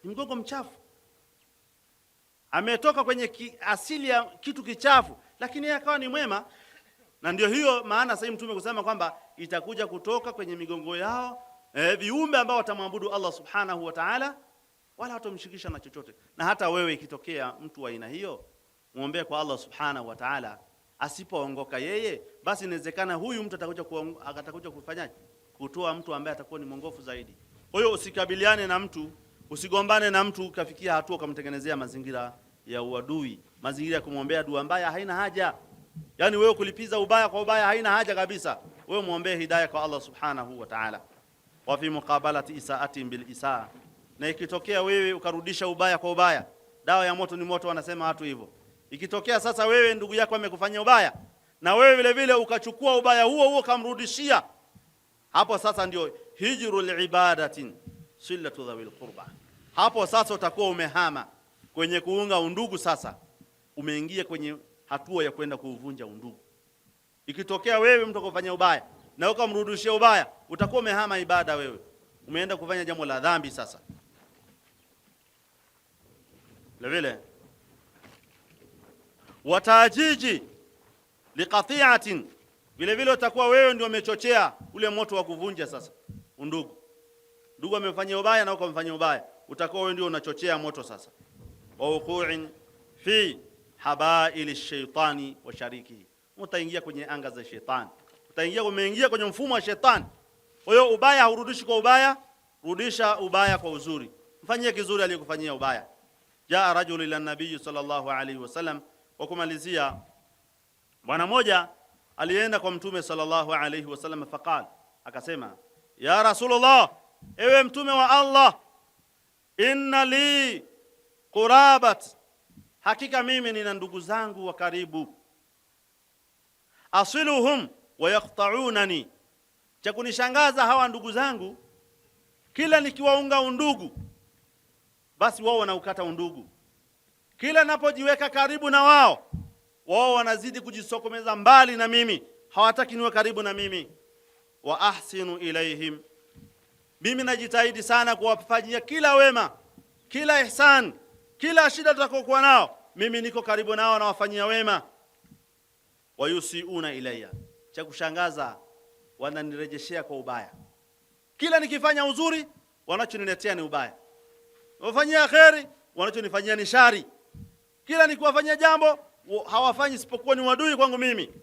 Ni mgongo mchafu, ametoka kwenye asili ya kitu kichafu, lakini yeye akawa ni mwema. Na ndio hiyo maana sasa Mtume kusema kwamba itakuja kutoka kwenye migongo yao viumbe ambao watamwabudu Allah subhanahu wa ta'ala, wala hatomshirikisha na chochote. Na hata wewe ikitokea mtu wa aina hiyo, muombe kwa Allah subhanahu wa ta'ala, asipoongoka yeye, basi inawezekana huyu mtu atakuja kufanyaje, kutoa mtu ambaye atakuwa ni mwongofu zaidi. Kwa hiyo usikabiliane na mtu, usigombane na mtu ukafikia hatua ukamtengenezea mazingira ya uadui, mazingira ya kumwombea dua mbaya haina haja. Yani wewe kulipiza ubaya kwa ubaya haina haja kabisa. Wewe muombe hidayah kwa Allah subhanahu wa ta'ala. Wa fi muqabalati isaatin bil isaa, na ikitokea wewe ukarudisha ubaya kwa ubaya, dawa ya moto ni moto, wanasema watu hivyo. Ikitokea sasa wewe ndugu yako amekufanyia ubaya, na wewe vile vile ukachukua ubaya huo kamrudishia, hapo sasa ndio hijrul ibadatin sillatu dhawil qurba. Hapo sasa utakuwa umehama kwenye kuunga undugu, sasa umeingia kwenye hatua ya kwenda kuuvunja undugu. Ikitokea wewe mtu akufanyia ubaya na ukamrudishia ubaya, utakuwa umehama ibada, wewe umeenda kufanya jambo la dhambi. Sasa vile Watajiji liqati'atin, vile vile utakuwa wewe ndio umechochea ule moto wa kuvunja sasa undugu. Ndugu amefanya ubaya na uko amefanya ubaya, utakuwa wewe ndio unachochea moto sasa. Wa wuqu'in fi habaili shaitani wa sharikihi, utaingia kwenye anga za shetani, umeingia kwenye mfumo wa shetani. Kwa hiyo ubaya haurudishi kwa ubaya, rudisha ubaya kwa uzuri, mfanyie kizuri aliyokufanyia ubaya. Jaa rajul ila nabii sallallahu alayhi wasallam, kwa kumalizia, bwana moja alienda kwa mtume sallallahu alayhi wasallam, faqal, akasema, ya Rasulullah, ewe mtume wa Allah, inna li qurabat, hakika mimi nina ndugu zangu wa karibu, asiluhum wa yaqta'unani, cha kunishangaza hawa ndugu zangu, kila nikiwaunga undugu basi wao wanaukata undugu, kila napojiweka karibu na wao, wao wanazidi kujisokomeza mbali na mimi, hawataki niwe karibu na mimi. Wa ahsinu ilaihim, mimi najitahidi sana kuwafanyia kila wema, kila ihsan, kila shida tutakokuwa nao, mimi niko karibu nao na wafanyia wema. Wa yusiuna ilayya, cha kushangaza wananirejeshea kwa ubaya, kila nikifanya uzuri wanachoniletea ni ubaya, wafanyia khairi wanachonifanyia ni shari, kila nikiwafanyia jambo hawafanyi isipokuwa ni wadui kwangu mimi.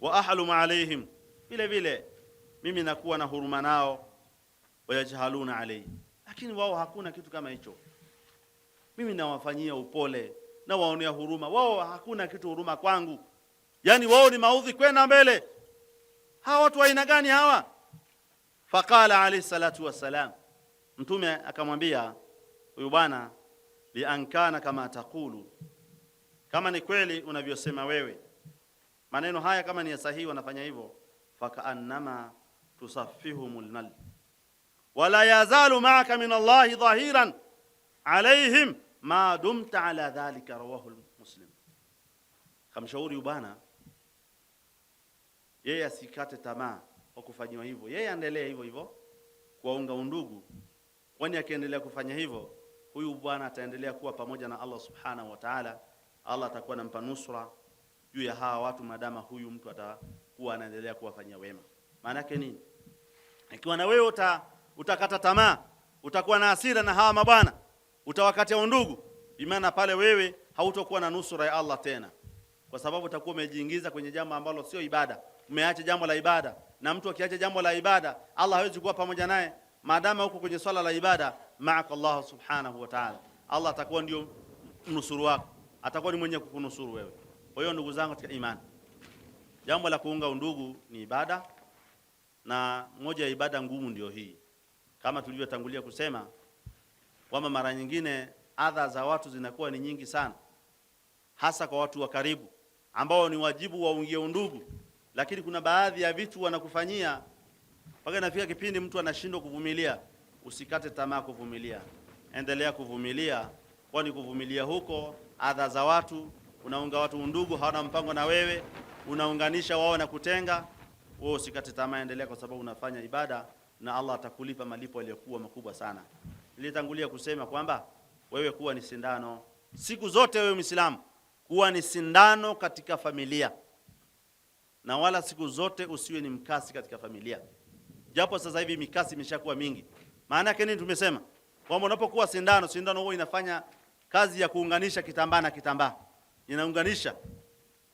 Wa ahlumu alaihim, vile vile mimi nakuwa na huruma nao. Wayajhaluna alayhi, lakini wao hakuna kitu kama hicho. Mimi nawafanyia upole na waonea huruma, wao hakuna kitu huruma kwangu. Yani wao ni maudhi kwenda mbele. Hawa watu wa aina gani hawa? Faqala alayhi salatu wassalam, mtume akamwambia huyu bwana, li ankana kama taqulu, kama ni kweli unavyosema wewe, maneno haya kama ni sahihi wanafanya hivyo, fakaannama tusaffihumul mal wala yazalu ma'aka min Allah dhahiran alaihim ma dumta ala dhalika, rawahu Muslim. Kamshauri bwana yeye asikate tamaa kwa kufanywa hivyo, yeye aendelee hivyo hivyo kuwaunga undugu, kwani akiendelea kufanya hivyo, huyu bwana ataendelea kuwa pamoja na Allah subhanahu wa ta'ala. Allah atakuwa anampa nusra juu ya hawa watu madama huyu mtu atakuwa anaendelea kuwafanyia wema. Maana yake nini? Ikiwa na wewe utakata tamaa, utakuwa na hasira na hawa mabwana, utawakatia undugu, bimaana pale wewe hautakuwa na nusura ya Allah tena, kwa sababu utakuwa umejiingiza kwenye jambo ambalo sio ibada, umeacha jambo la ibada. Na mtu akiacha jambo la ibada, Allah hawezi kuwa pamoja naye maadama huko kwenye swala la ibada. Ma'aka Allah subhanahu wa ta'ala, Allah atakuwa ndio mnusuru wako, atakuwa ni mwenye kukunusuru wewe. Kwa hiyo ndugu zangu katika imani, jambo la kuunga undugu ni ibada, na moja ya ibada ngumu ndio hii, kama tulivyotangulia kusema kwamba mara nyingine adha za watu zinakuwa ni nyingi sana, hasa kwa watu wa karibu ambao ni wajibu waungie undugu, lakini kuna baadhi ya vitu wanakufanyia mpaka inafika kipindi mtu anashindwa kuvumilia. Usikate tamaa kuvumilia, endelea kuvumilia, kwani kuvumilia huko adha za watu, unaunga watu undugu hawana mpango na wewe, unaunganisha wao na kutenga, wewe usikate tamaa, endelea, kwa sababu unafanya ibada na Allah atakulipa malipo yaliyokuwa makubwa sana. Nilitangulia kusema kwamba wewe kuwa ni sindano siku zote, wewe Muislamu kuwa ni sindano katika familia, na wala siku zote usiwe ni mkasi katika familia, japo sasa hivi mikasi imeshakuwa mingi. Maana yake nini? Tumesema kwamba unapokuwa sindano huwa inafanya kazi ya kuunganisha kitambaa na kitambaa, inaunganisha,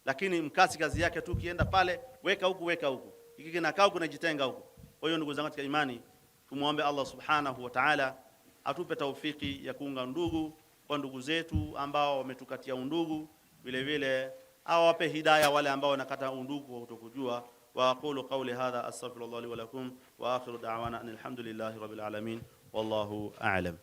lakini mkasi kazi yake tu kienda pale, weka huku weka huku, hiki kinakaa huku na jitenga huku. Kwa hiyo ndugu zangu katika imani, tumuombe Allah subhanahu wa ta'ala atupe taufiki ya kuunga ndugu kwa ndugu zetu ambao wametukatia undugu, vile vile awape hidayah wale ambao wanakata undugu kwa kutokujua. Wa aqulu qawli hadha astaghfirullah li wa lakum wa akhiru da'wana alhamdulillahi rabbil alamin wallahu a'lam.